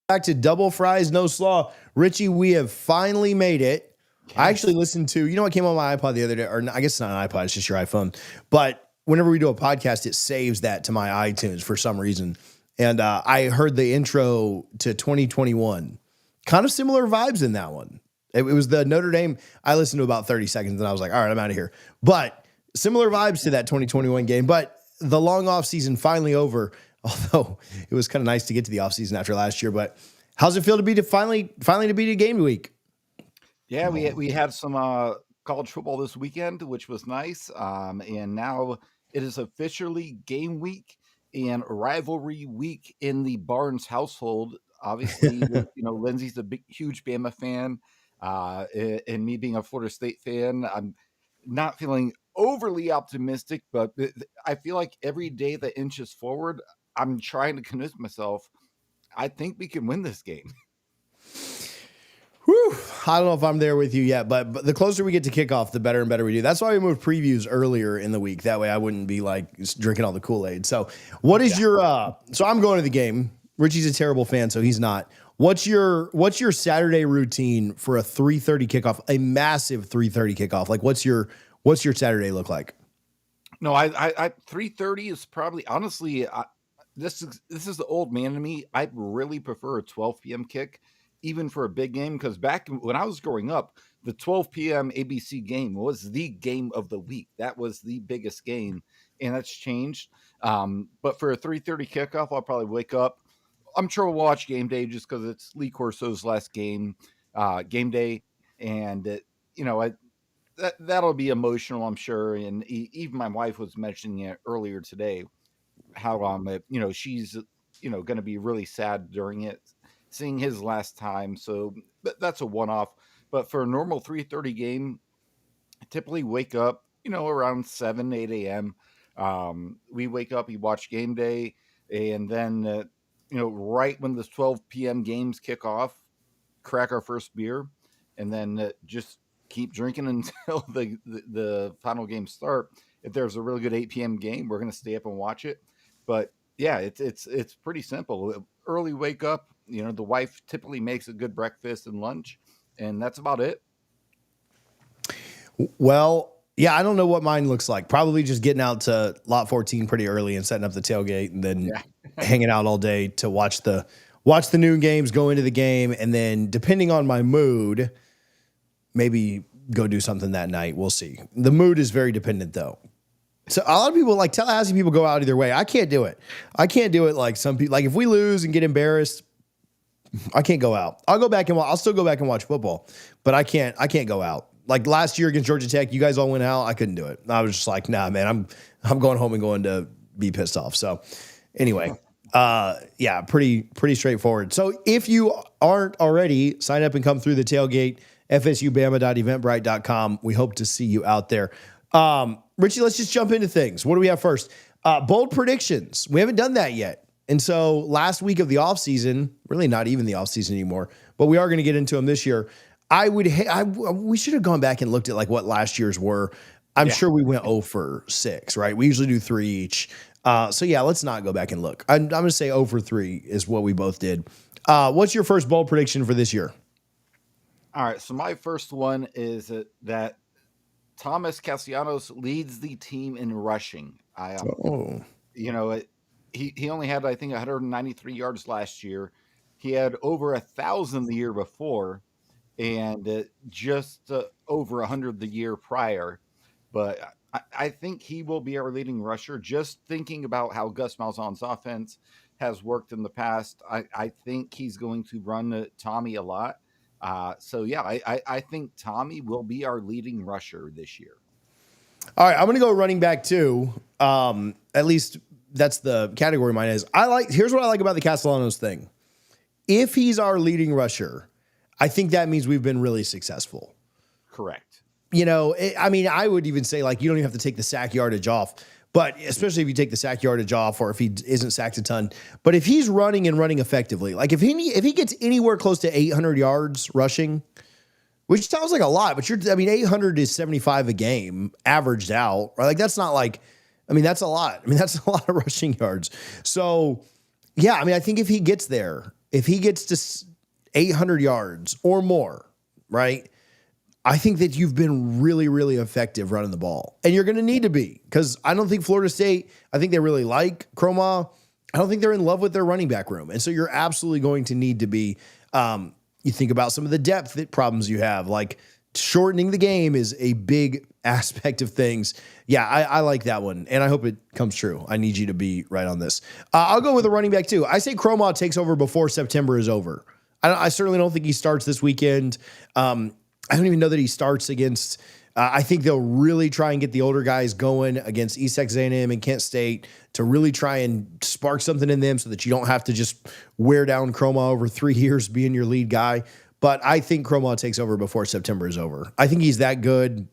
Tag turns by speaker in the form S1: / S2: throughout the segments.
S1: Back to Double Fries, No Slaw. Richie, we have finally made it. Okay. I actually listened to, what came on my iPod the other day, or I guess it's not an iPod, it's just your iPhone. But whenever we do a podcast, it saves that to my iTunes for some reason. And I heard the intro to 2021. Kind of similar vibes in that one. It was the Notre Dame. I listened to about 30 seconds and I was like, all right, I'm out of here. But similar vibes to that 2021 game. But the long off season finally over. Although it was kind of nice to get to the offseason after last year, but how's it feel to be finally to be to game week?
S2: Yeah, we had some college football this weekend, which was nice. And now it is officially game week and rivalry week in the Barnes household. Obviously, Lindsay's a huge Bama fan, and me being a Florida State fan, I'm not feeling overly optimistic, but I feel like every day that inches forward, I'm trying to convince myself, I think we can win this game.
S1: Whew. I don't know if I'm there with you yet, but the closer we get to kickoff, the better and better we do. That's why we moved previews earlier in the week. That way I wouldn't be like drinking all the Kool-Aid. So what is your, so I'm going to the game. Richie's a terrible fan, so he's not. What's your Saturday routine for a 3:30 kickoff, a massive 3:30 kickoff? Like what's your Saturday look like?
S2: No, I 3:30 is probably, honestly, this is the old man to me. I really prefer a 12 p.m. kick, even for a big game, because back when I was growing up, the 12 p.m. ABC game was the game of the week. That was the biggest game, and that's changed. But for a 3:30 kickoff, I'll probably wake up. I'm sure we'll watch game day just because it's Lee Corso's last game day, and that'll be emotional, I'm sure. And even my wife was mentioning it earlier today, how she's going to be really sad during it, seeing his last time. So that's a one-off. But for a normal 3:30 game, I typically wake up around 7-8 a.m. We wake up, we watch game day, and then right when the 12 p.m. games kick off, crack our first beer, and then just keep drinking until the final games start. If there's a really good 8 p.m. game, we're going to stay up and watch it. But yeah, it's pretty simple. Early wake up, the wife typically makes a good breakfast and lunch, and that's about it.
S1: Well, yeah, I don't know what mine looks like. Probably just getting out to lot 14 pretty early and setting up the tailgate, and then hanging out all day to watch the noon games, go into the game, and then depending on my mood, maybe go do something that night. We'll see. The mood is very dependent though. So a lot of people, like Tallahassee people, go out either way. I can't do it. Like some people. Like if we lose and get embarrassed, I can't go out. I'll still go back and watch football, but I can't go out. Like last year against Georgia Tech, you guys all went out. I couldn't do it. I was just like, nah, man, I'm going home and going to be pissed off. So anyway, yeah, pretty straightforward. So if you aren't already, sign up and come through the tailgate, fsubama.eventbrite.com. We hope to see you out there. Richie, let's just jump into things. What do we have first? Bold predictions. We haven't done that yet. And so last week of the offseason, really not even the offseason anymore, but we are going to get into them this year. We should have gone back and looked at like what last year's were. I'm sure we went 0 for 6, right? We usually do 3 each. So yeah, let's not go back and look. I'm going to say 0 for 3 is what we both did. What's your first bold prediction for this year?
S2: All right. So my first one is that Thomas Castellanos leads the team in rushing. He only had, I think, 193 yards last year. He had over 1,000 the year before, and just over 100 the year prior. But I think he will be our leading rusher. Just thinking about how Gus Malzahn's offense has worked in the past, I think he's going to run Tommy a lot. So yeah, I think Tommy will be our leading rusher this year.
S1: All right, I'm going to go running back too. At least that's the category mine is. Here's what I like about the Castellanos thing. If he's our leading rusher, I think that means we've been really successful.
S2: Correct.
S1: I would even say like you don't even have to take the sack yardage off, but especially if you take the sack yardage off or if he isn't sacked a ton. But if he's running effectively, like if he gets anywhere close to 800 yards rushing, which sounds like a lot, but 800 is 75 a game averaged out, right? Like that's not like, that's a lot. That's a lot of rushing yards. So yeah, I think if he gets there, if he gets to 800 yards or more, right? I think that you've been really, really effective running the ball. And you're going to need to be, because I don't think Florida State, I think they really like Croma. I don't think they're in love with their running back room. And so you're absolutely going to need to be. You think about some of the depth problems you have, like shortening the game is a big aspect of things. Yeah, I like that one, and I hope it comes true. I need you to be right on this. I'll go with a running back too. I say Croma takes over before September is over. I certainly don't think he starts this weekend. I don't even know that he starts against. I think they'll really try and get the older guys going against East Texas A&M and Kent State to really try and spark something in them so that you don't have to just wear down Croma over 3 years being your lead guy. But I think Croma takes over before September is over. I think he's that good.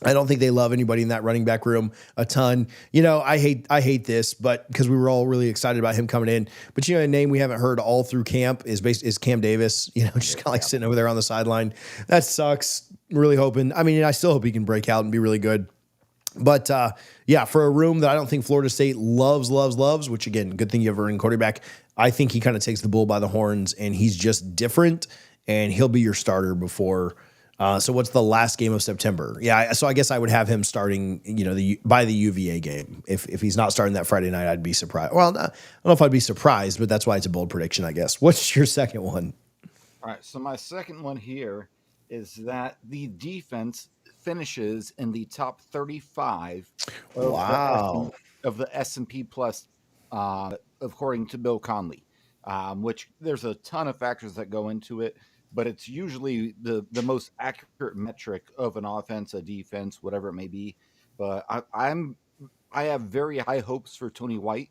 S1: I don't think they love anybody in that running back room a ton. You know, I hate this, but because we were all really excited about him coming in. But you know, a name we haven't heard all through camp is Cam Davis. You know, just kind of like sitting over there on the sideline. That sucks. Really hoping. I mean, I still hope he can break out and be really good. But yeah, for a room that I don't think Florida State loves, which again, good thing you have a running quarterback. I think he kind of takes the bull by the horns, and he's just different, and he'll be your starter before. So what's the last game of September? Yeah, so I guess I would have him starting, you know, by the UVA game. If he's not starting that Friday night, I'd be surprised. Well, I don't know if I'd be surprised, but that's why it's a bold prediction, I guess. What's your second one?
S2: All right, so my second one here is that the defense finishes in the top 35
S1: Wow.
S2: of the S&P Plus, according to Bill Conley, which there's a ton of factors that go into it, but it's usually the most accurate metric of an offense, a defense, whatever it may be. But I have very high hopes for Tony White,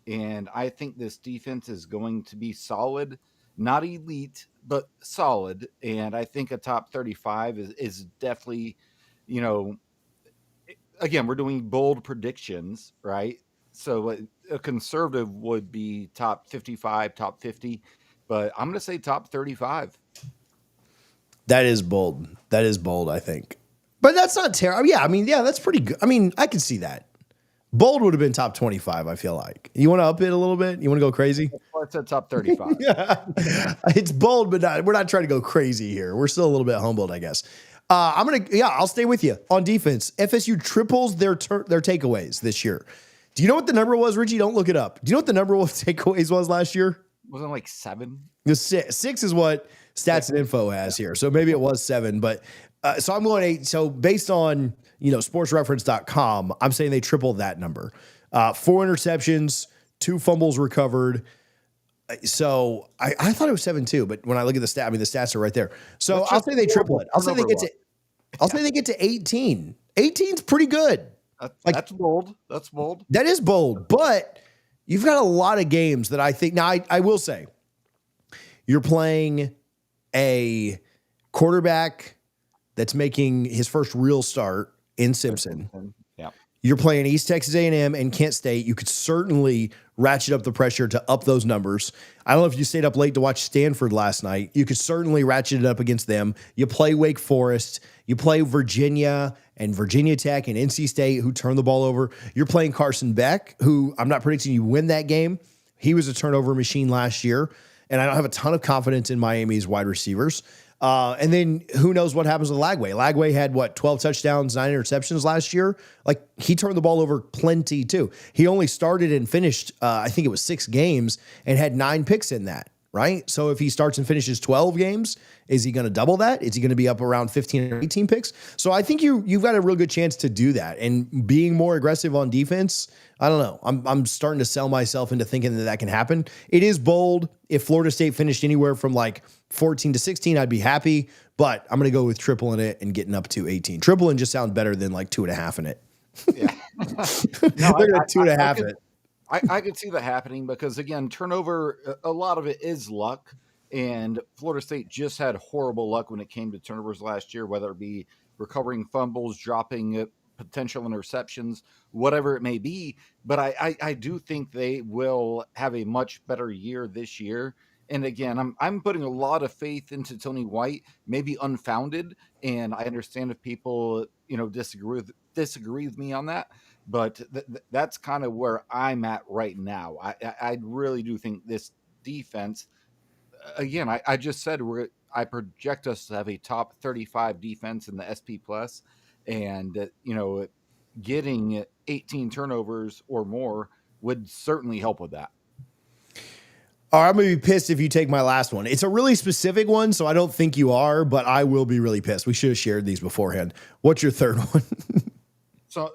S2: and I think this defense is going to be solid. Not elite, but solid. And I think a top 35 is definitely, you know, again, we're doing bold predictions, right? So a conservative would be top 55, top 50, but I'm going to say top 35.
S1: That is bold. That is bold, I think. But that's not terrible. Yeah, I mean, yeah, that's pretty good. I mean, I can see that. Bold would have been top 25, I feel like. You want to up it a little bit? You want to go crazy?
S2: It's a top 35.
S1: Yeah. It's bold, but we're not trying to go crazy here. We're still a little bit humbled, I guess. I'll stay with you on defense. FSU triples their takeaways this year. Do you know what the number was, Richie? Don't look it up. Do you know what the number of takeaways was last year?
S2: Wasn't it like 7?
S1: The six is what Stats and Info has here. So maybe it was 7, but so I'm going 8. So based on, sportsreference.com, I'm saying they tripled that number. 4 interceptions, 2 fumbles recovered. So I thought it was 7 too, but when I look at the stat, I mean, the stats are right there. So I'll say they triple it. I'll say they get to 18. 18's pretty good.
S2: That's bold. That's bold.
S1: That is bold, but you've got a lot of games that I think. Now, I will say, you're playing a quarterback that's making his first real start in Simpson.
S2: Yeah.
S1: You're playing East Texas A&M and Kent State. You could certainly ratchet up the pressure to up those numbers. I don't know if you stayed up late to watch Stanford last night. You could certainly ratchet it up against them. You play Wake Forest. You play Virginia and Virginia Tech and NC State, who turned the ball over. You're playing Carson Beck, who I'm not predicting you win that game. He was a turnover machine last year, and I don't have a ton of confidence in Miami's wide receivers. And then who knows what happens with Lagway. Lagway had 12 touchdowns, 9 interceptions last year. Like, he turned the ball over plenty too. He only started and finished, I think it was 6 games and had 9 picks in that, right? So if he starts and finishes 12 games, is he going to double that? Is he going to be up around 15 or 18 picks? So I think you've got a real good chance to do that. And being more aggressive on defense, I don't know. I'm starting to sell myself into thinking that can happen. It is bold. If Florida State finished anywhere from 14 to 16, I'd be happy. But I'm going to go with tripling it and getting up to 18. Tripling just sounds better than 2.5 in it.
S2: Yeah.
S1: No, they're going to 2.5 in it.
S2: I could see that happening because, again, turnover, a lot of it is luck. And Florida State just had horrible luck when it came to turnovers last year, whether it be recovering fumbles, dropping potential interceptions, whatever it may be. But I do think they will have a much better year this year. And again, I'm putting a lot of faith into Tony White, maybe unfounded. And I understand if people, disagree with me on that. But that's kind of where I'm at right now. I really do think this defense again, I just said I project us to have a top 35 defense in the SP plus, and getting 18 turnovers or more would certainly help with that.
S1: All right, I'm going to be pissed if you take my last one. It's a really specific one, so I don't think you are, but I will be really pissed. We should have shared these beforehand. What's your third one?
S2: So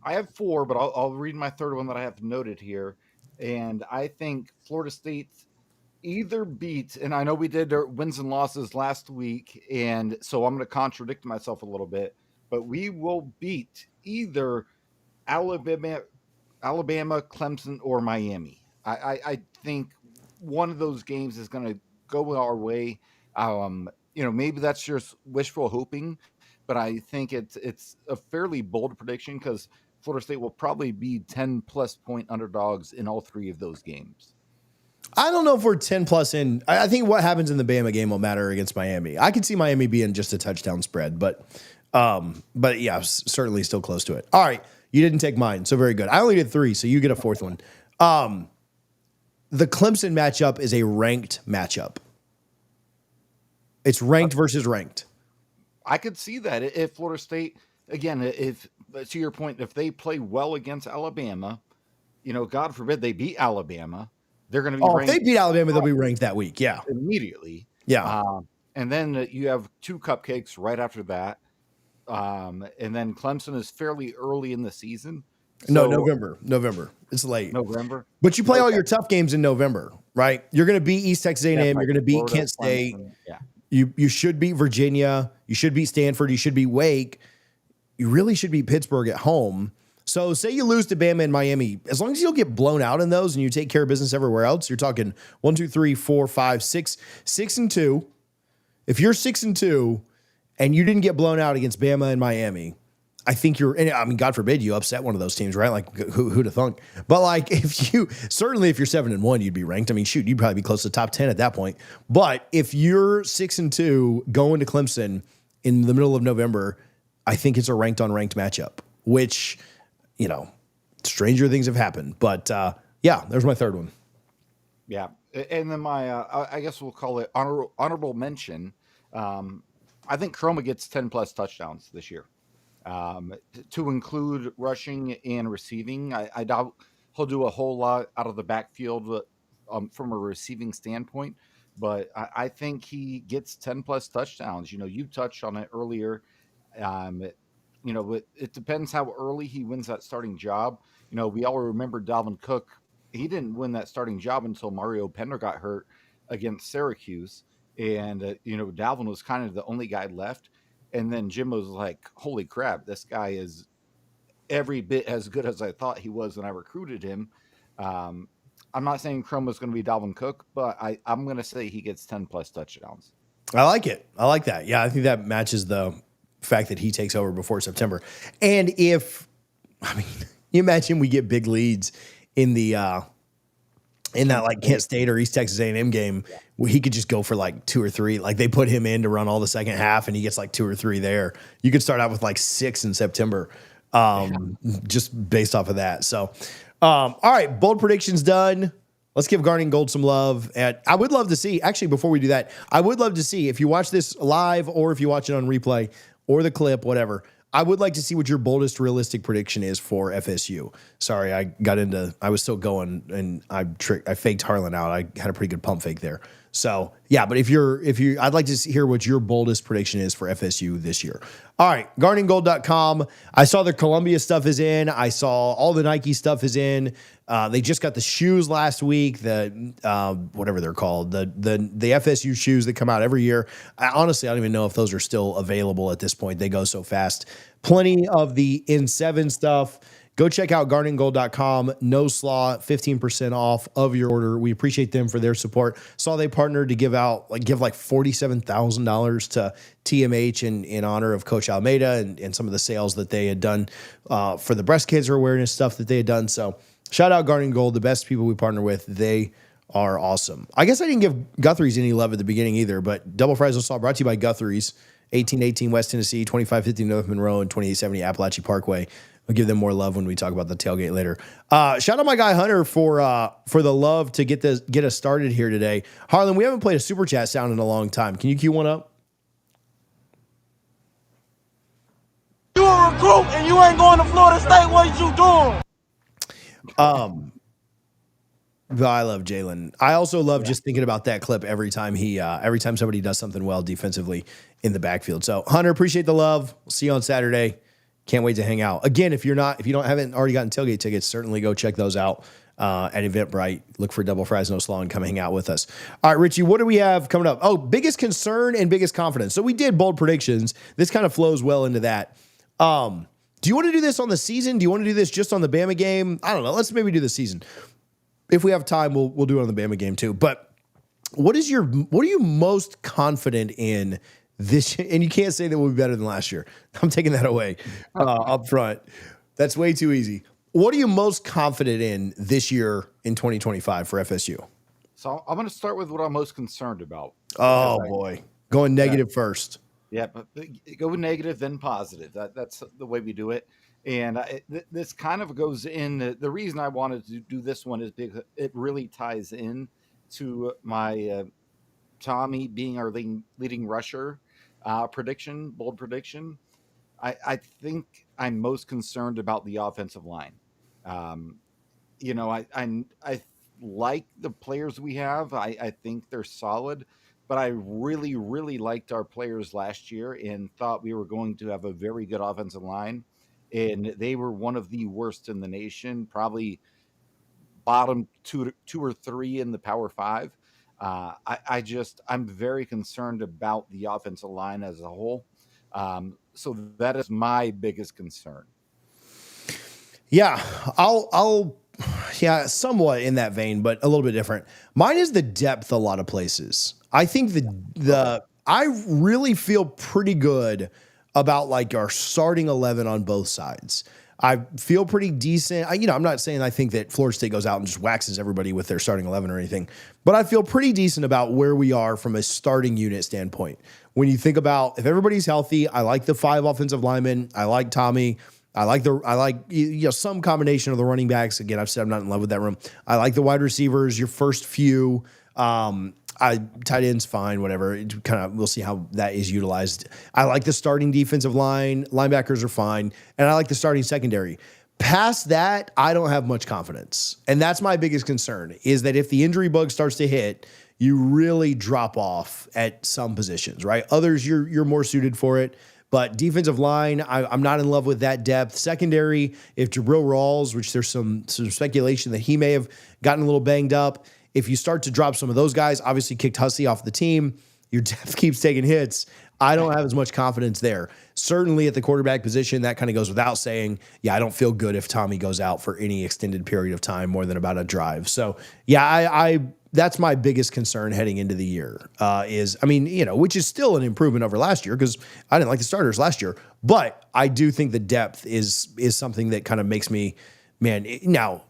S2: I have four, but I'll read my third one that I have noted here. And I think Florida State either beat, and I know we did our wins and losses last week, and so I'm going to contradict myself a little bit, but we will beat either Alabama, Clemson, or Miami. I think one of those games is going to go our way. Maybe that's just wishful hoping, but I think it's a fairly bold prediction because Florida State will probably be 10 plus point underdogs in all three of those games.
S1: I don't know if we're 10 plus in. I think what happens in the Bama game will matter against Miami. I could see Miami being just a touchdown spread, but yeah, certainly still close to it. All right. You didn't take mine, so very good. I only did three, so you get a fourth one. The Clemson matchup is a ranked matchup. It's ranked versus ranked.
S2: I could see that if Florida State, again, if to your point, if they play well against Alabama, God forbid they beat Alabama, they're going to be ranked.
S1: If they beat Alabama, they'll be ranked that week. Yeah.
S2: Immediately.
S1: Yeah.
S2: And then you have two cupcakes right after that. And then Clemson is fairly early in the season.
S1: No, November. It's late.
S2: November.
S1: But you play all your tough games in November, right? You're going to beat East Texas A&M. You're going to beat Kent State.
S2: Clemson, yeah.
S1: You should beat Virginia. You should beat Stanford. You should beat Wake. You really should beat Pittsburgh at home. So say you lose to Bama and Miami, as long as you don't get blown out in those and you take care of business everywhere else, you're talking 1, 2, 3, 4, 5, 6, 6-2. If you're 6-2 and you didn't get blown out against Bama and Miami, I think God forbid you upset one of those teams, right? Like who'd have thunk? But like if you're 7-1, you'd be ranked. I mean, shoot, you'd probably be close to the top 10 at that point. But if you're 6-2 going to Clemson in the middle of November, I think it's a ranked on ranked matchup, which, stranger things have happened. But yeah, there's my third one.
S2: Yeah. And then my, I guess we'll call it honorable mention. I think Chroma gets 10 plus touchdowns this year. To include rushing and receiving, I doubt he'll do a whole lot out of the backfield from a receiving standpoint, but I think he gets 10 plus touchdowns. You touched on it earlier. It depends how early he wins that starting job. We all remember Dalvin Cook. He didn't win that starting job until Mario Pender got hurt against Syracuse. And, Dalvin was kind of the only guy left. And then Jim was like, holy crap, this guy is every bit as good as I thought he was when I recruited him. I'm not saying Chrome is going to be Dalvin Cook, but I'm going to say he gets 10 plus touchdowns.
S1: I like it. I like that. Yeah, I think that matches the fact that he takes over before September. And you imagine we get big leads in that like Kent State or East Texas A&M game, where he could just go for like 2 or 3. Like they put him in to run all the second half and he gets like 2 or 3 there. You could start out with like 6 in September, just based off of that. So, all right, bold predictions done. Let's give Garnet Gold some love. And I would love to see, actually, before we do that, I would love to see if you watch this live or if you watch it on replay or the clip, whatever. I would like to see what your boldest realistic prediction is for FSU. Sorry, I was still going and I faked Harlan out. I had a pretty good pump fake there. So yeah, but I'd like to hear what your boldest prediction is for FSU this year. All right, garnetgold.com. I saw the Columbia stuff is in. I saw all the Nike stuff is in. They just got the shoes last week, the whatever they're called, the FSU shoes that come out every year. Honestly, I don't even know if those are still available at this point. They go so fast. Plenty of the In7 stuff. Go check out garnetgold.com. No slaw, 15% off of your order. We appreciate them for their support. Saw they partnered to give like $47,000 to TMH in honor of Coach Almeida and some of the sales that they had done for the breast cancer awareness stuff that they had done. So shout out Garnet Gold, the best people we partner with. They are awesome. I guess I didn't give Guthrie's any love at the beginning either, but Double Fries with Salt brought to you by Guthrie's, 1818 West Tennessee, 2550 North Monroe, and 2870 Apalachee Parkway. I'll give them more love when we talk about the tailgate later. Shout out my guy Hunter for the love to get us started here today. Harlan, we haven't played a super chat sound in a long time. Can you cue one up?
S3: You a recruit and you ain't going to Florida State. What you doing?
S1: But I love Jalen. I also love just thinking about that clip every time somebody does something well defensively in the backfield. So Hunter, appreciate the love. We'll see you on Saturday. Can't wait to hang out. Again, if you haven't already gotten tailgate tickets, certainly go check those out at Eventbrite. Look for Double Fries No Slaw and come hang out with us. All right, Richie, what do we have coming up? Oh, biggest concern and biggest confidence. So we did bold predictions. This kind of flows well into that. Do you want to do this on the season? Do you want to do this just on the Bama game? I don't know. Let's maybe do the season. If we have time, we'll do it on the Bama game too. But what are you most confident in this? And you can't say that we'll be better than last year. I'm taking that away up front. That's way too easy. What are you most confident in this year in 2025 for FSU?
S2: So I'm going to start with what I'm most concerned about.
S1: Oh boy, going negative first.
S2: Yeah, but go negative, then positive. That's the way we do it. And this kind of goes in. The reason I wanted to do this one is because it really ties in to my Tommy being our leading rusher bold prediction. I think I'm most concerned about the offensive line. I like the players we have. I think they're solid, but I really, really liked our players last year and thought we were going to have a very good offensive line. And they were one of the worst in the nation, probably bottom two or three in the Power Five. I'm very concerned about the offensive line as a whole. So that is my biggest concern.
S1: Yeah, yeah, somewhat in that vein, but a little bit different. Mine is the depth a lot of places. I think I really feel pretty good about like our starting 11 on both sides. I feel pretty decent. I'm not saying I think that Florida State goes out and just waxes everybody with their starting 11 or anything, but I feel pretty decent about where we are from a starting unit standpoint. When you think about if everybody's healthy, I like the 5 offensive linemen. I like Tommy. I like some combination of the running backs. Again, I've said I'm not in love with that room. I like the wide receivers, your first few. Tight ends, fine, whatever. We'll see how that is utilized. I like the starting defensive line. Linebackers are fine. And I like the starting secondary. Past that, I don't have much confidence. And that's my biggest concern is that if the injury bug starts to hit, you really drop off at some positions, right? Others, you're more suited for it. But defensive line, I'm not in love with that depth. Secondary, if Jabril Rawls, which there's some speculation that he may have gotten a little banged up, if you start to drop some of those guys, obviously kicked Hussey off the team, your depth keeps taking hits. I don't have as much confidence there. Certainly at the quarterback position, that kind of goes without saying. Yeah, I don't feel good if Tommy goes out for any extended period of time, more than about a drive. So, yeah, I that's my biggest concern heading into the year which is still an improvement over last year because I didn't like the starters last year. But I do think the depth is something that kind of makes me, now,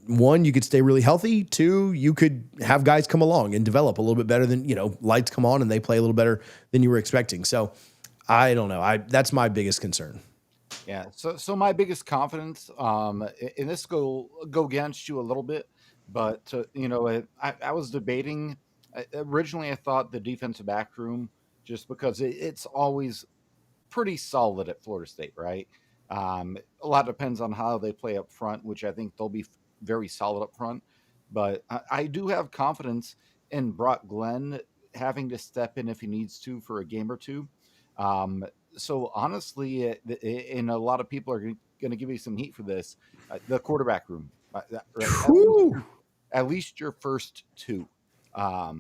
S1: 1, you could stay really healthy. 2, you could have guys come along and develop a little bit better than, lights come on and they play a little better than you were expecting. So I don't know. That's my biggest concern.
S2: Yeah. So my biggest confidence, and this go against you a little bit, but I was debating. Originally, I thought the defensive back room, just because it's always pretty solid at Florida State, right? A lot depends on how they play up front, which I think they'll be very solid up front. But I do have confidence in Brock Glenn having to step in if he needs to for a game or two. So honestly, and a lot of people are going to give you some heat for this, the quarterback room, at least your first 2. I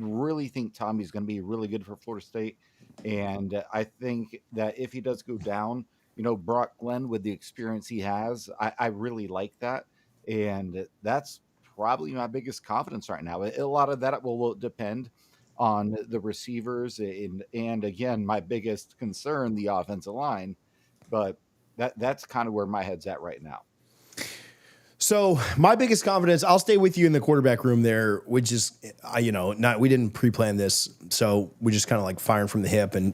S2: really think Tommy's going to be really good for Florida State. And I think that if he does go down, Brock Glenn, with the experience he has, I really like that. And that's probably my biggest confidence right now. A lot of that will depend on the receivers and again, my biggest concern, the offensive line. But that's kind of where my head's at right now.
S1: So my biggest confidence, I'll stay with you in the quarterback room there, which is, we didn't pre-plan this. So we just kind of like firing from the hip. And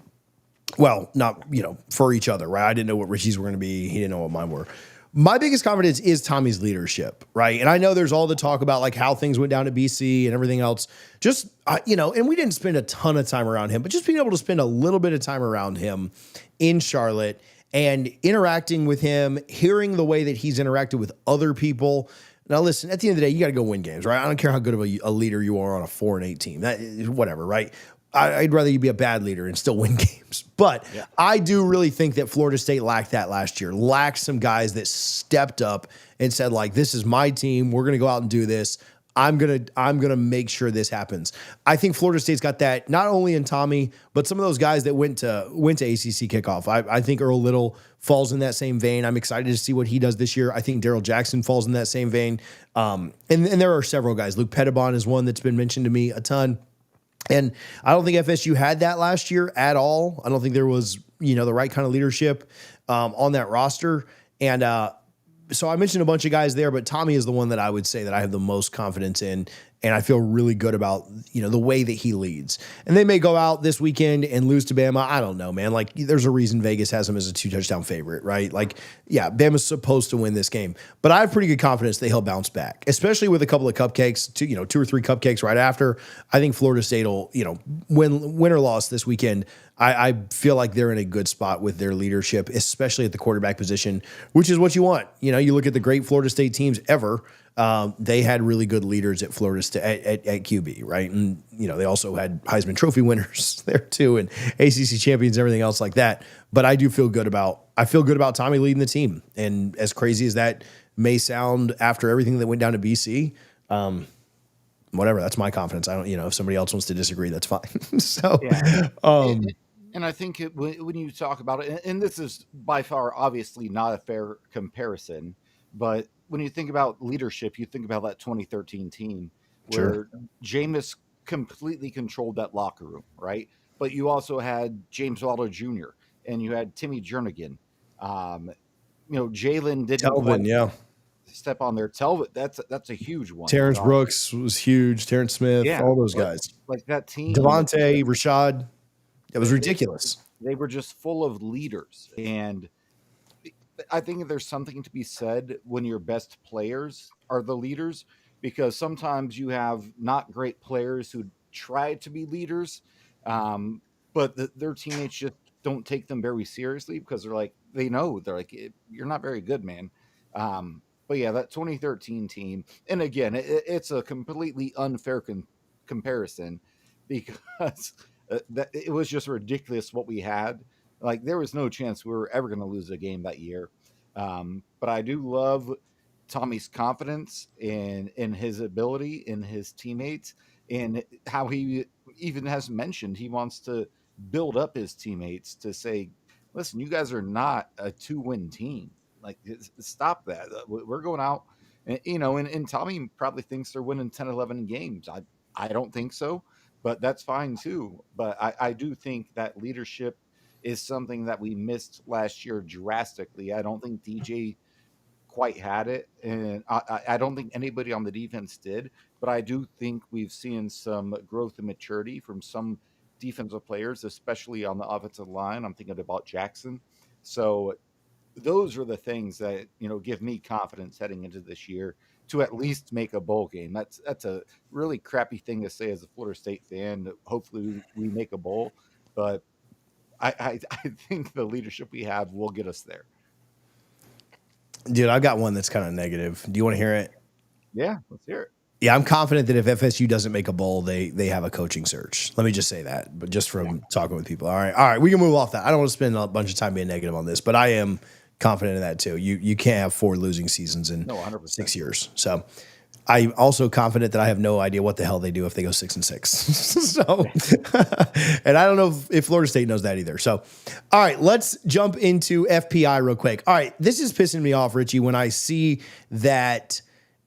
S1: Well, not, for each other, right? I didn't know what Richie's were going to be. He didn't know what mine were. My biggest confidence is Tommy's leadership, right? And I know there's all the talk about like how things went down to BC and everything else. Just, and we didn't spend a ton of time around him, but just being able to spend a little bit of time around him in Charlotte and interacting with him, hearing the way that he's interacted with other people. Now, listen, at the end of the day, you got to go win games, right? I don't care how good of a leader you are on a 4-8 team. That is whatever, right? I'd rather you be a bad leader and still win games. But yeah. I do really think that Florida State lacked that last year. Lacked some guys that stepped up and said, like, this is my team. We're going to go out and do this. I'm gonna make sure this happens. I think Florida State's got that not only in Tommy, but some of those guys that went to ACC kickoff. I think Earl Little falls in that same vein. I'm excited to see what he does this year. I think Daryl Jackson falls in that same vein. And there are several guys. Luke Pettibon is one that's been mentioned to me a ton. And I don't think FSU had that last year at all. I don't think there was, the right kind of leadership on that roster. And so I mentioned a bunch of guys there, but Tommy is the one that I would say that I have the most confidence in. And I feel really good about, the way that he leads. And they may go out this weekend and lose to Bama. I don't know, man. Like, there's a reason Vegas has him as a 2-touchdown favorite, right? Like, yeah, Bama's supposed to win this game. But I have pretty good confidence that he'll bounce back, especially with a couple of cupcakes, two or three cupcakes right after. I think Florida State will, win or loss this weekend. I feel like they're in a good spot with their leadership, especially at the quarterback position, which is what you want. You look at the great Florida State teams ever. They had really good leaders at Florida State at QB, right? And they also had Heisman Trophy winners there too, and ACC champions, and everything else like that. But I feel good about Tommy leading the team. And as crazy as that may sound after everything that went down to BC, whatever. That's my confidence. I don't, if somebody else wants to disagree, that's fine. So, yeah.
S2: And I think when you talk about it, and this is by far obviously not a fair comparison, but when you think about leadership, you think about that 2013 team where Jameis completely controlled that locker room, right? But you also had James Wilder Jr. and you had Timmy Jernigan. Jalen didn't step on there. That's a huge one.
S1: Terrence Brooks was huge. Terrence Smith, all those guys.
S2: Like that team.
S1: Devontae, Rashad. It was ridiculous.
S2: They were just full of leaders. And I think there's something to be said when your best players are the leaders, because sometimes you have not great players who try to be leaders, but their teammates just don't take them very seriously because they're like, you're not very good, man. But yeah, that 2013 team, and again, it's a completely unfair comparison because that it was just ridiculous what we had. Like, there was no chance we were ever going to lose a game that year. But I do love Tommy's confidence in his ability, in his teammates, and how he even has mentioned he wants to build up his teammates to say, listen, you guys are not a 2-win team. Like, stop that. We're going out, and Tommy probably thinks they're winning 10, 11 games. I don't think so, but that's fine too. But I do think that leadership is something that we missed last year drastically. I don't think DJ quite had it, and I don't think anybody on the defense did, but I do think we've seen some growth and maturity from some defensive players, especially on the offensive line. I'm thinking about Jackson. So those are the things that, give me confidence heading into this year to at least make a bowl game. That's a really crappy thing to say as a Florida State fan. Hopefully we make a bowl, but I think the leadership we have will get us there.
S1: Dude, I've got one that's kind of negative. Do you want to hear it?
S2: Yeah, let's hear it.
S1: Yeah, I'm confident that if FSU doesn't make a bowl, they have a coaching search. Let me just say that, but just from talking with people. All right, we can move off that. I don't want to spend a bunch of time being negative on this, but I am confident in that too. You can't have 4 losing seasons in 6 years. So I'm also confident that I have no idea what the hell they do if they go 6-6. So, and I don't know if Florida State knows that either. So, all right, let's jump into FPI real quick. All right, this is pissing me off, Richie, when I see that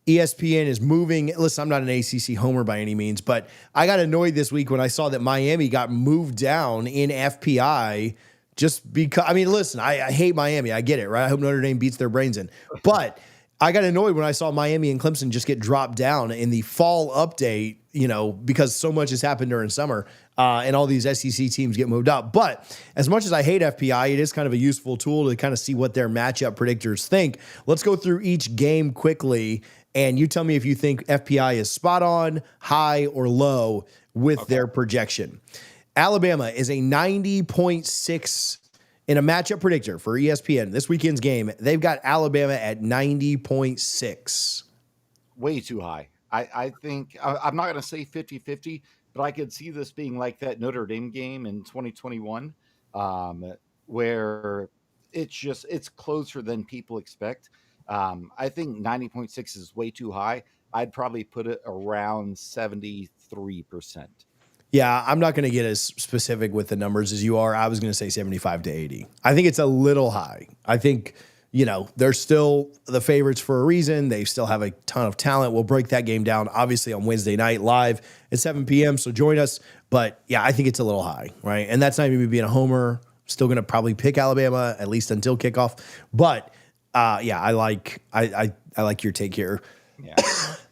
S1: ESPN is moving. Listen, I'm not an ACC homer by any means, but I got annoyed this week when I saw that Miami got moved down in FPI just because. I mean, listen, I hate Miami. I get it, right? I hope Notre Dame beats their brains in. But I got annoyed when I saw Miami and Clemson just get dropped down in the fall update, because so much has happened during summer and all these SEC teams get moved up. But as much as I hate FPI, it is kind of a useful tool to kind of see what their matchup predictors think. Let's go through each game quickly, and you tell me if you think FPI is spot on, high, or low with their projection. Alabama is a 90.6 in a matchup predictor for ESPN. This weekend's game, they've got Alabama at 90.6.
S2: Way too high. I think I'm not going to say 50-50, but I could see this being like that Notre Dame game in 2021, where it's closer than people expect. I think 90.6 is way too high. I'd probably put it around 73%.
S1: Yeah, I'm not going to get as specific with the numbers as you are. I was going to say 75 to 80. I think it's a little high. I think, they're still the favorites for a reason. They still have a ton of talent. We'll break that game down, obviously, on Wednesday night live at 7 p.m., so join us. But, yeah, I think it's a little high, right? And that's not even me being a homer. Still going to probably pick Alabama, at least until kickoff. But, yeah, I like your take here.
S2: Yeah.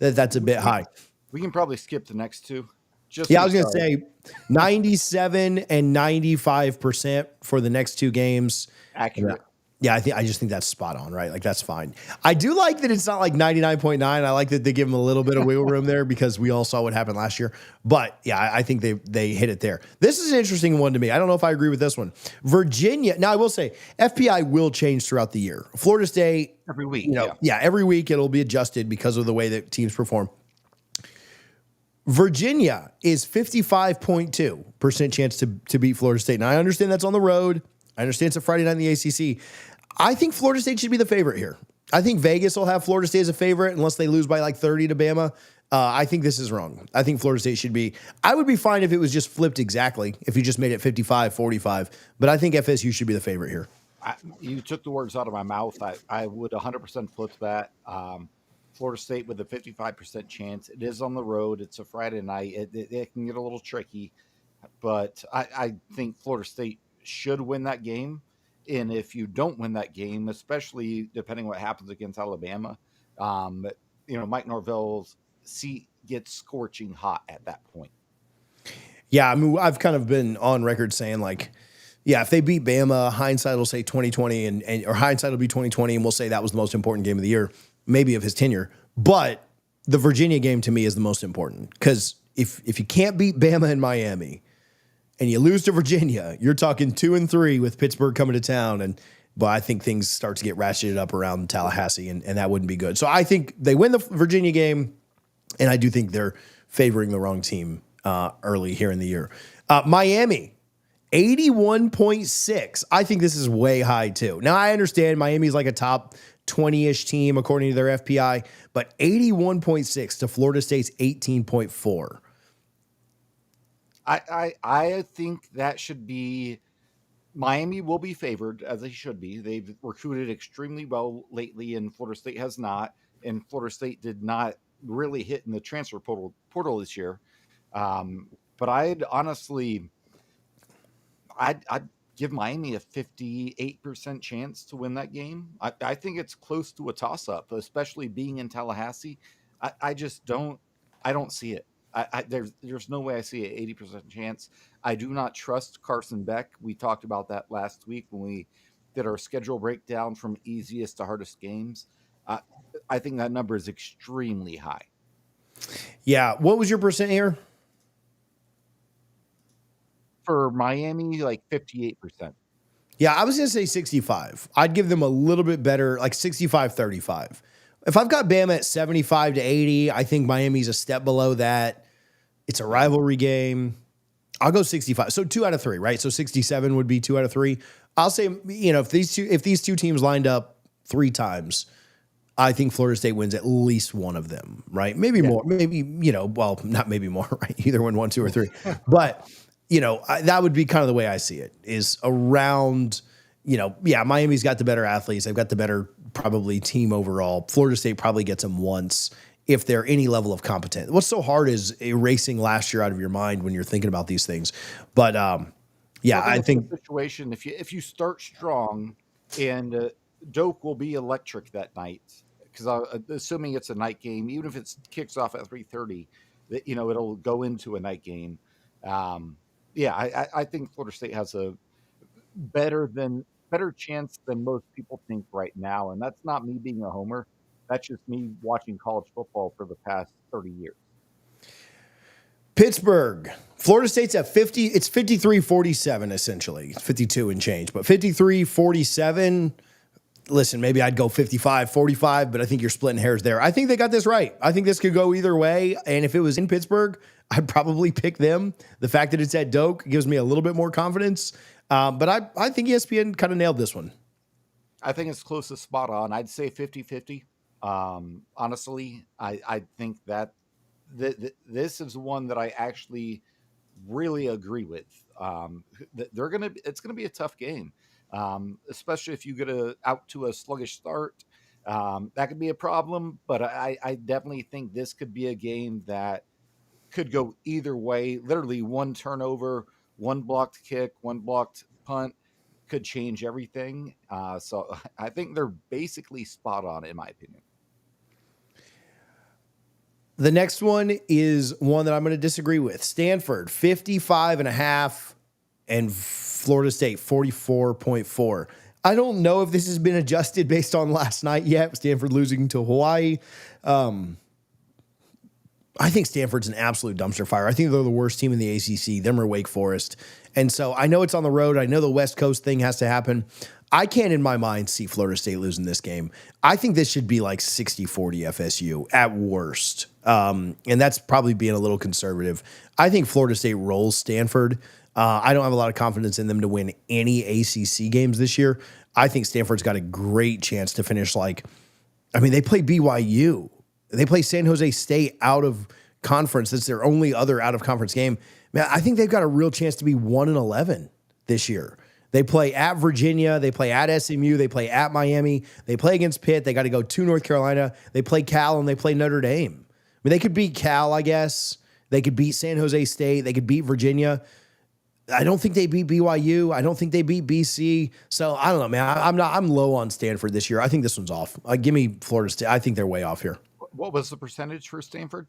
S1: That's a bit high.
S2: We can probably skip the next two.
S1: I was going to say 97 and 95% for the next two games.
S2: Accurate.
S1: Yeah, I just think that's spot on, right? Like, that's fine. I do like that it's not like 99.9. I like that they give them a little bit of wiggle room there because we all saw what happened last year. But, yeah, I think they hit it there. This is an interesting one to me. I don't know if I agree with this one. Virginia. Now, I will say FPI will change throughout the year. Florida State.
S2: Every week.
S1: Every week it'll be adjusted because of the way that teams perform. Virginia is 55.2% chance to beat Florida State. Now, I understand that's on the road. I understand it's a Friday night in the ACC. I think Florida State should be the favorite here. I think Vegas will have Florida State as a favorite unless they lose by like 30 to Bama. I think this is wrong. I think Florida State should be. I would be fine if it was just flipped exactly, if you just made it 55-45. But I think FSU should be the favorite here.
S2: You took the words out of my mouth. I would 100% flip that. Florida State with a 55% chance. It is on the road. It's a Friday night. It can get a little tricky, but I think Florida State should win that game. And if you don't win that game, especially depending what happens against Alabama, Mike Norvell's seat gets scorching hot at that point.
S1: Yeah, I mean, I've kind of been on record saying if they beat Bama, hindsight will say 2020 or hindsight will be 2020, and we'll say that was the most important game of the year, maybe of his tenure. But the Virginia game to me is the most important because if you can't beat Bama and Miami and you lose to Virginia, you're talking 2-3 with Pittsburgh coming to town. But I think things start to get ratcheted up around Tallahassee, and that wouldn't be good. So I think they win the Virginia game, and I do think they're favoring the wrong team early here in the year. Miami, 81.6. I think this is way high too. Now, I understand Miami's like a top 20-ish team according to their FPI, but 81.6 to Florida State's 18.4.
S2: I think that should be Miami will be favored, as they should be. They've recruited extremely well lately, and Florida State has not. And Florida State did not really hit in the transfer portal this year. But I'd give Miami a 58% chance to win that game. I think it's close to a toss-up, especially being in Tallahassee. I don't see it. There's no way I see an 80% chance. I do not trust Carson Beck. We talked about that last week when we did our schedule breakdown from easiest to hardest games. I think that number is extremely high.
S1: Yeah. What was your percent here?
S2: For Miami, like 58%.
S1: Yeah, I was going to say 65. I'd give them a little bit better, like 65-35. If I've got Bama at 75 to 80, I think Miami's a step below that. It's a rivalry game. I'll go 65. So 2 out of 3, right? So 67 would be 2 out of 3. I'll say, if these two teams lined up 3 times, I think Florida State wins at least one of them, right? Maybe more, maybe, not maybe more, right? Either win 1, 2, or 3. But, that would be kind of the way I see it is around, Miami's got the better athletes. They've got the better probably team overall. Florida State probably gets them once if they're any level of competent. What's so hard is erasing last year out of your mind when you're thinking about these things. But, I think
S2: situation, if you start strong and Doak will be electric that night because assuming it's a night game, even if it kicks off at 3:30, that it'll go into a night game. Yeah, I think Florida State has a better chance than most people think right now, and that's not me being a homer. That's just me watching college football for the past 30 years.
S1: Pittsburgh. Florida State's at 50. It's 53-47, essentially. It's 52 and change, but 53-47. Listen, maybe I'd go 55-45, but I think you're splitting hairs there. I think they got this right. I think this could go either way. And if it was in Pittsburgh, I'd probably pick them. The fact that it's at Doak gives me a little bit more confidence. But I think ESPN kind of nailed this one.
S2: I think it's close to spot on. I'd say 50-50. Honestly, I think that this is one that I actually really agree with. It's gonna be a tough game, especially if you get out to a sluggish start. That could be a problem, but I definitely think this could be a game that could go either way. Literally, one turnover, one blocked kick, one blocked punt could change everything. So I think they're basically spot on, in my opinion.
S1: The next one is one that I'm going to disagree with. Stanford, 55.5, and Florida State, 44.4. I don't know if this has been adjusted based on last night yet. Stanford losing to Hawaii. I think Stanford's an absolute dumpster fire. I think they're the worst team in the ACC, them or Wake Forest. And so I know it's on the road. I know the West Coast thing has to happen. I can't, in my mind, see Florida State losing this game. I think this should be like 60-40 FSU at worst. And that's probably being a little conservative. I think Florida State rolls Stanford. I don't have a lot of confidence in them to win any ACC games this year. I think Stanford's got a great chance to finish they play BYU. They play San Jose State out of conference. That's their only other out-of-conference game. Man, I think they've got a real chance to be 1-11 this year. They play at Virginia. They play at SMU. They play at Miami. They play against Pitt. They got to go to North Carolina. They play Cal, and they play Notre Dame. I mean, they could beat Cal, I guess. They could beat San Jose State. They could beat Virginia. I don't think they beat BYU. I don't think they beat BC. So I don't know, man. I'm low on Stanford this year. I think this one's off. Give me Florida State. I think they're way off here.
S2: What was the percentage for Stanford?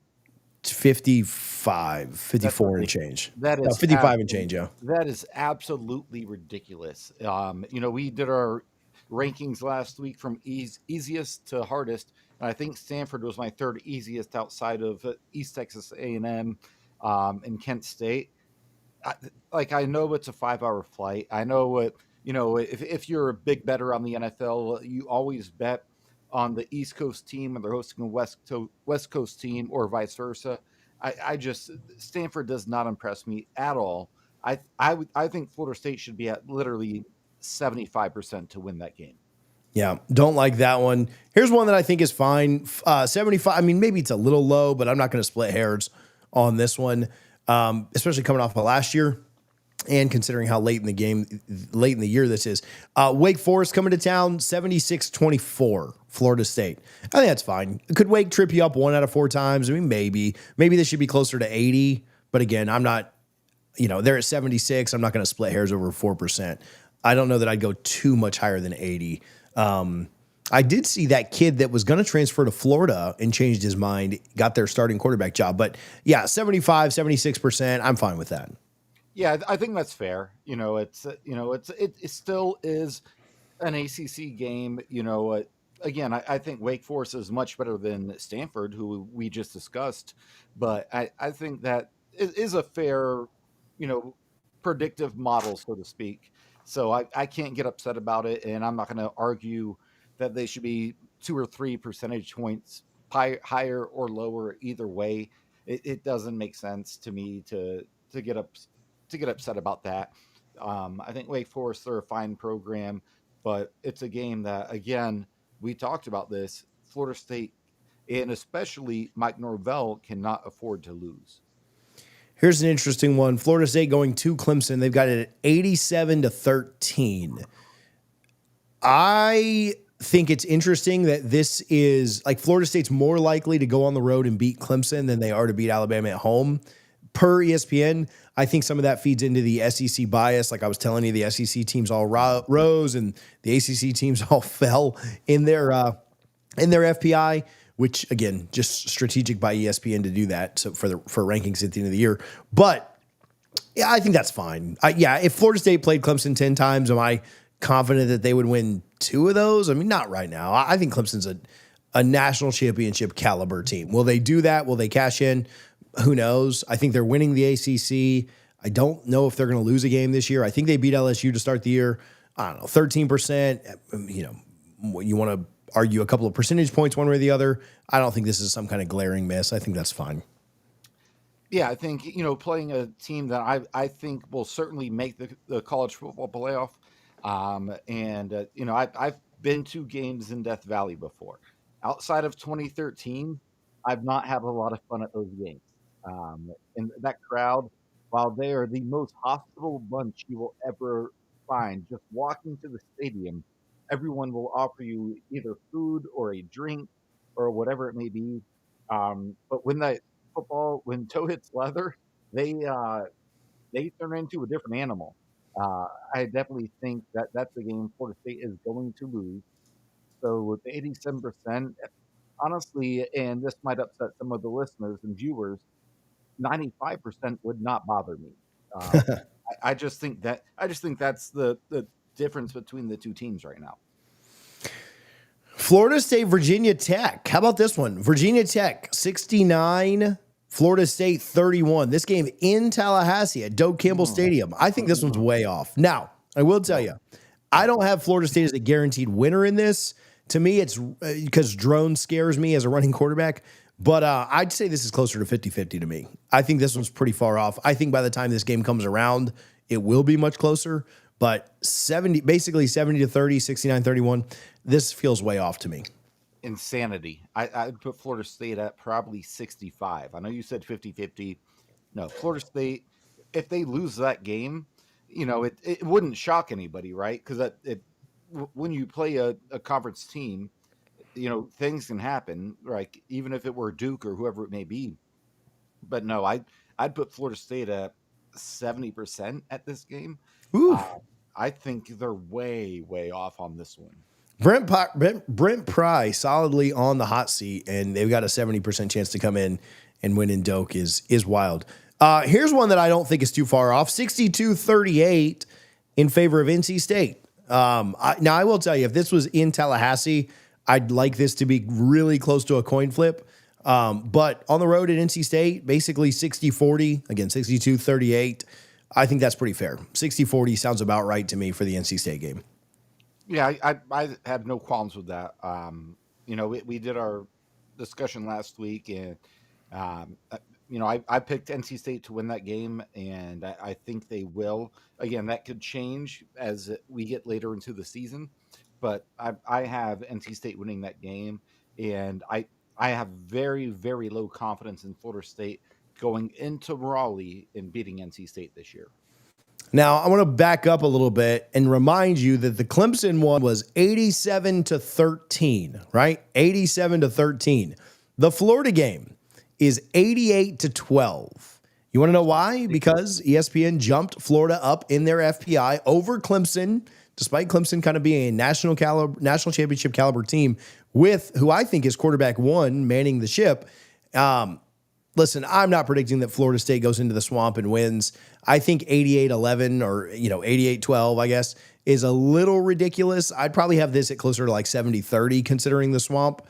S1: 54 and change.
S2: That is
S1: 55 and change, yeah.
S2: That is absolutely ridiculous. We did our rankings last week from easiest to hardest, and I think Stanford was my third easiest outside of East Texas A&M and Kent State. I know it's a 5-hour flight. I know what if you're a big bettor on the NFL, you always bet on the East Coast team and they're hosting a West Coast team or vice versa. Stanford does not impress me at all. I think Florida State should be at literally 75% to win that game.
S1: Yeah, don't like that one. Here's one that I think is fine. 75. I mean, maybe it's a little low, but I'm not going to split hairs on this one, especially coming off of last year. And considering how late in the year this is. Wake Forest coming to town, 76-24, Florida State. I think that's fine. Could Wake trip you up 1 out of 4 times? I mean, maybe this should be closer to 80. But again, I'm not, they're at 76. I'm not going to split hairs over 4%. I don't know that I'd go too much higher than 80. I did see that kid that was going to transfer to Florida and changed his mind, got their starting quarterback job. But yeah, 75, 76%. I'm fine with that.
S2: Yeah, I think that's fair. It still is an ACC game. Again, I think Wake Forest is much better than Stanford, who we just discussed. But I think that is a fair, predictive model, so to speak. So I can't get upset about it, and I'm not going to argue that they should be 2 or 3 percentage points higher or lower either way. It doesn't make sense to me to get upset about that. I think Wake Forest, they're a fine program, but it's a game that, again, we talked about this. Florida State, and especially Mike Norvell, cannot afford to lose.
S1: Here's an interesting one. Florida State going to Clemson. They've got it at 87-13. I think it's interesting that this is Florida State's more likely to go on the road and beat Clemson than they are to beat Alabama at home. Per ESPN, I think some of that feeds into the SEC bias. Like I was telling you, the SEC teams all rose and the ACC teams all fell in their in their FPI, which again, just strategic by ESPN to do that. So for rankings at the end of the year, but yeah, I think that's fine. If Florida State played Clemson 10 times, am I confident that they would win 2 of those? I mean, not right now. I think Clemson's a national championship caliber team. Will they do that? Will they cash in? Who knows? I think they're winning the ACC. I don't know if they're going to lose a game this year. I think they beat LSU to start the year. I don't know, 13%. You know, you want to argue a couple of percentage points one way or the other. I don't think this is some kind of glaring miss. I think that's fine.
S2: Yeah, I think, playing a team that I think will certainly make the college football playoff. I've been to games in Death Valley before. Outside of 2013, I've not had a lot of fun at those games. And that crowd, while they are the most hospitable bunch you will ever find, just walking to the stadium, everyone will offer you either food or a drink or whatever it may be. But when toe hits leather, they turn into a different animal. I definitely think that that's a game Florida State is going to lose. So with the 87%, honestly, and this might upset some of the listeners and viewers, 95% would not bother me. I just think that's the difference between the two teams right now.
S1: Florida State, Virginia Tech. How about this one? Virginia Tech, 69, Florida State, 31. This game in Tallahassee at Doak Campbell Stadium. I think this one's way off. Now, I will tell you, I don't have Florida State as a guaranteed winner in this. To me, it's because Drone scares me as a running quarterback. But I'd say this is closer to 50-50 to me. I think this one's pretty far off. I think by the time this game comes around, it will be much closer. But 70 to 30, 69-31, this feels way off to me.
S2: Insanity. I'd put Florida State at probably 65. I know you said 50-50. No, Florida State, if they lose that game, it wouldn't shock anybody, right? Because when you play a conference team, things can happen, like even if it were Duke or whoever it may be. But no, I'd put Florida State at 70% at this game. I think they're way, way off on this one.
S1: Brent Pry solidly on the hot seat, and they've got a 70% chance to come in and win in Doak is wild. Here's one that I don't think is too far off, 62-38 in favor of NC State. Now, I will tell you, if this was in Tallahassee, I'd like this to be really close to a coin flip. But on the road at NC State, basically 60-40, again, 62-38. I think that's pretty fair. 60-40 sounds about right to me for the NC State game.
S2: Yeah, I have no qualms with that. We did our discussion last week, and I picked NC State to win that game, and I think they will. Again, that could change as we get later into the season, but I have NC State winning that game, and I have very, very low confidence in Florida State going into Raleigh and beating NC State this year.
S1: Now, I want to back up a little bit and remind you that the Clemson one was 87-13, right? 87-13. The Florida game is 88-12. You want to know why? Because ESPN jumped Florida up in their FPI over Clemson, despite Clemson kind of being a national championship caliber team with who I think is quarterback one manning the ship. Listen, I'm not predicting that Florida State goes into the swamp and wins. I think 88-11 or 88-12, I guess, is a little ridiculous. I'd probably have this at closer to like 70-30 considering the swamp.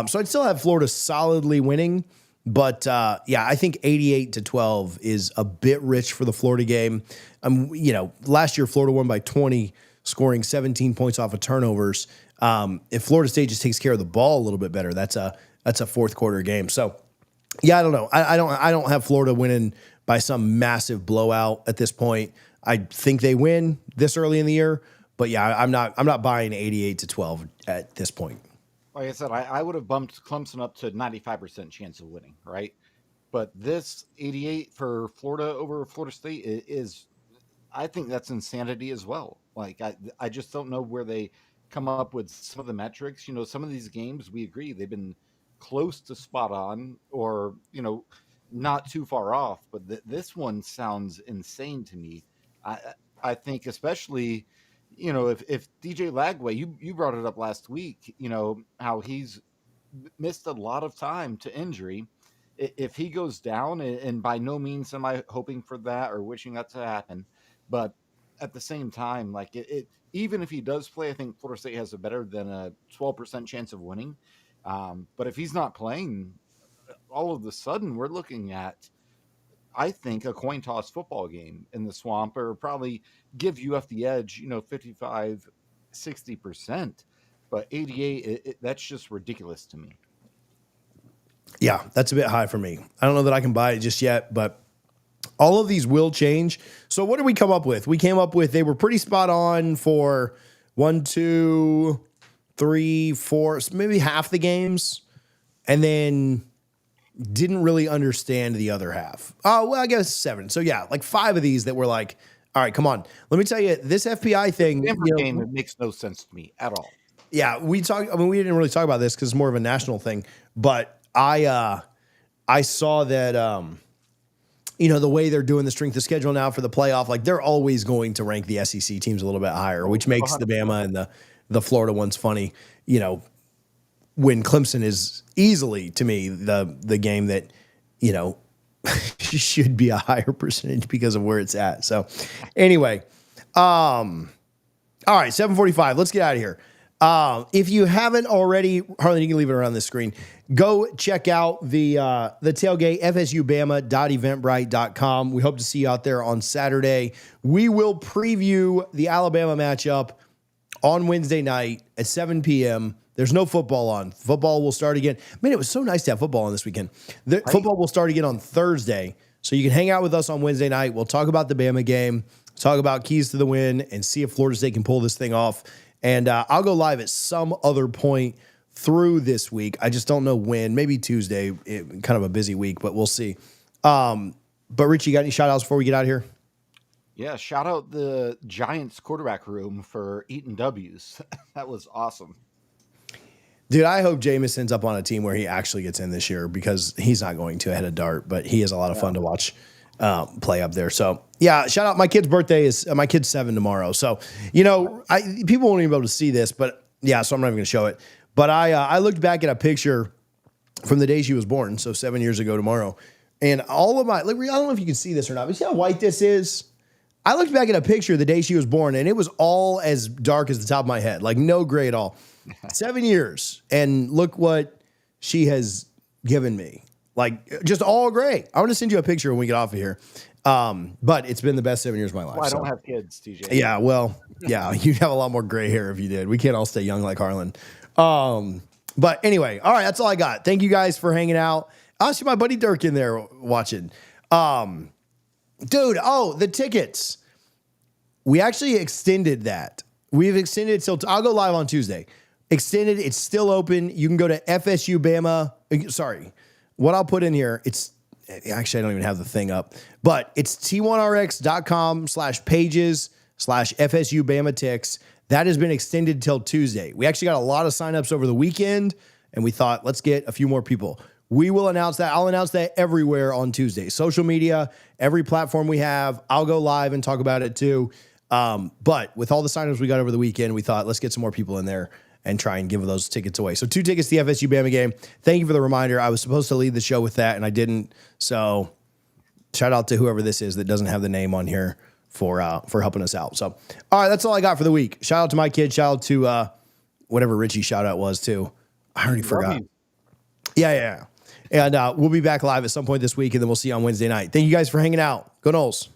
S1: So I'd still have Florida solidly winning. But I think 88-12 is a bit rich for the Florida game. Last year Florida won by 20, scoring 17 points off of turnovers. If Florida State just takes care of the ball a little bit better, that's a fourth quarter game. So yeah, I don't know. I don't have Florida winning by some massive blowout at this point. I think they win this early in the year, but yeah, I'm not buying 88-12 at this point.
S2: Like I said, I would have bumped Clemson up to 95% chance of winning, right? But this 88 for Florida over Florida State is I think that's insanity as well. Like I just don't know where they come up with some of the metrics. Some of these games we agree they've been close to spot on or not too far off, but this one sounds insane to me. I think especially if DJ Lagway, you brought it up last week, how he's missed a lot of time to injury. If he goes down, and by no means am I hoping for that or wishing that to happen, but at the same time, like even if he does play, I think Florida State has a better than a 12% chance of winning. But if he's not playing, all of a sudden we're looking at, I think, a coin toss football game in the swamp, or probably give UF the edge, 55, 60%. But 88, that's just ridiculous to me.
S1: Yeah, that's a bit high for me. I don't know that I can buy it just yet, but all of these will change. So what did we come up with? We came up with they were pretty spot on for 1, 2, 3, 4, maybe half the games, and then didn't really understand the other half. Oh, well, I guess 7. So yeah, like 5 of these that were like, all right, come on. Let me tell you, this FPI thing.
S2: Game, it makes no sense to me at all.
S1: Yeah, we didn't really talk about this because it's more of a national thing, but I saw that the way they're doing the strength of schedule now for the playoff, like they're always going to rank the SEC teams a little bit higher, which makes the Bama and the Florida ones funny. When Clemson is easily, to me, the game that should be a higher percentage because of where it's at. So anyway, all right, 7:45. Let's get out of here. If you haven't already, Harlan, you can leave it around this screen. Go check out the tailgate, fsubama.eventbrite.com. We hope to see you out there on Saturday. We will preview the Alabama matchup on Wednesday night at 7 p.m. There's no football on. Football will start again. Man, it was so nice to have football on this weekend. Football will start again on Thursday, so you can hang out with us on Wednesday night. We'll talk about the Bama game, talk about keys to the win, and see if Florida State can pull this thing off. And I'll go live at some other point through this week. I just don't know when. Maybe Tuesday. Kind of a busy week, but we'll see. But Richie, you got any shout outs before we get out of here?
S2: Yeah, shout out the Giants quarterback room for eating W's. That was awesome.
S1: Dude, I hope Jameis ends up on a team where he actually gets in this year, because he's not going to ahead of Dart, but he is a lot of fun to watch play up there. So yeah, shout out. My kid's birthday is my kid's 7 tomorrow. So, people won't even be able to see this, but yeah, so I'm not even going to show it. But I looked back at a picture from the day she was born. So 7 years ago tomorrow. And all of my, I don't know if you can see this or not, but see how white this is? I looked back at a picture the day she was born, and it was all as dark as the top of my head, like no gray at all. 7 years. And look what she has given me. Like, just all gray. I want to send you a picture when we get off of here. But it's been the best 7 years of my life.
S2: Well, I don't have kids, TJ.
S1: Yeah, well, yeah, you'd have a lot more gray hair if you did. We can't all stay young like Harlan. But anyway, all right, that's all I got. Thank you guys for hanging out. I see my buddy Dirk in there watching. Dude, the tickets. We actually extended that. We've extended it till I'll go live on Tuesday. Extended, it's still open. You can go to FSU Bama. Sorry. What I'll put in here, it's actually, I don't even have the thing up, but it's t1rx.com/pages/FSU Bama ticks. That has been extended till Tuesday. We actually got a lot of signups over the weekend, and we thought, let's get a few more people. We will announce that. I'll announce that everywhere on Tuesday. Social media, every platform we have. I'll go live and talk about it too. But with all the signups we got over the weekend, we thought, let's get some more people in there and try and give those tickets away. So 2 tickets to the FSU Bama game. Thank you for the reminder. I was supposed to lead the show with that, and I didn't. So shout out to whoever this is that doesn't have the name on here for helping us out. So, all right, that's all I got for the week. Shout out to my kid. Shout out to whatever Richie's shout out was too. I already forgot. Yeah. And we'll be back live at some point this week, and then we'll see you on Wednesday night. Thank you guys for hanging out. Go Noles.